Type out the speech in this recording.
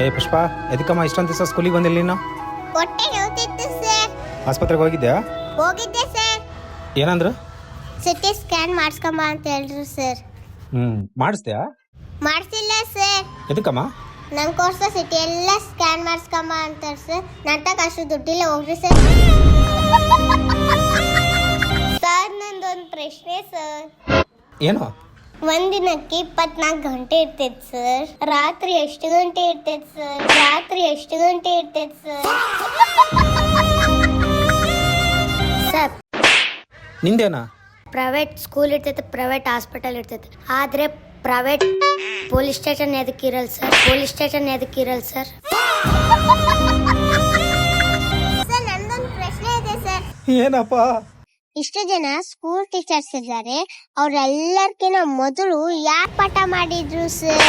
ಏ ಪುಷ್ಪ ಎದಕ್ಕಮ್ಮ ಇಷ್ಟೊಂದು ದಿವಸ ಸ್ಕೂಲಿಗೆ ಬಂದಿಲ್ಲ ನೀನು? ಹೊಟ್ಟೆ ನೋವ್ತಿತ್ತು ಸರ್. ಆಸ್ಪತ್ರೆಗೆ ಹೋಗಿದ್ಯಾ? ಹೋಗಿದ್ದೆ ಸರ್. ಏನಂದ್ರು? ಸಿಟಿ ಸ್ಕ್ಯಾನ್ ಮಾಡಿಸ್ಕೊಂಬ ಅಂತ ಹೇಳಿದ್ರು ಸರ್. ಮಾಡಿಸ್ದ್ಯಾ? ಮಾಡಿಸಿಲ್ಲ ಸರ್. ಎದಕ್ಕಮ್ಮ? ನನ್ನ ಕೋರ್ಸ್ ಸಿಟಿ ಎಲ್ಲ ಸ್ಕ್ಯಾನ್ ಮಾಡಿಸ್ಕೊಂಬ ಅಂತಾರೆ ಸರ್. ನಂತಾಗ ಅಷ್ಟು ದುಡ್ಡಿಲ್ಲ ಹೋಗ್ರಿ ಸರ್. ಸರ್ ನಂದೊಂದು ಪ್ರಶ್ನೆ ಸರ್. ಏನು? ಒಂದಿನಕ್ಕೆ 24 ಗಂಟೆ ಇರ್ತೈತೆ ಸರ್. ರಾತ್ರಿ ಎಷ್ಟು ಗಂಟೆ ಇರ್ತೈತೆ ಸರ್? ರಾತ್ರಿ ಎಷ್ಟು ಗಂಟೆ ಇರ್ತೈತೆ ಸರ್? ಸರ್ ನಿಂದೇನಾ? ಪ್ರೈವೇಟ್ ಸ್ಕೂಲ್ ಇರ್ತೈತೆ, ಪ್ರೈವೇಟ್ ಹಾಸ್ಪಿಟಲ್ ಇರ್ತೈತೆ, ಆದ್ರೆ ಪ್ರೈವೇಟ್ ಪೊಲೀಸ್ ಸ್ಟೇಷನ್ ಎದಕ್ಕೆ ಇರಲ್ಲ ಸರ್? ಪೊಲೀಸ್ ಸ್ಟೇಷನ್ ಎದಕ್ಕೆ ಇರಲ್ಲ ಸರ್? ಸರ್ ನಂದೊಂದು ಪ್ರಶ್ನೆ ಇದೆ ಸರ್. ಏನಪ್ಪ? ಇಷ್ಟು ಜನ ಸ್ಕೂಲ್ ಟೀಚರ್ಸ್ ಇದ್ದಾರೆ, ಅವ್ರೆಲ್ಲರ್ಕಿನ್ನ ಮೊದಲು ಯಾಕೆ ಪಾಠ ಮಾಡಿದ್ರು ಸರ್?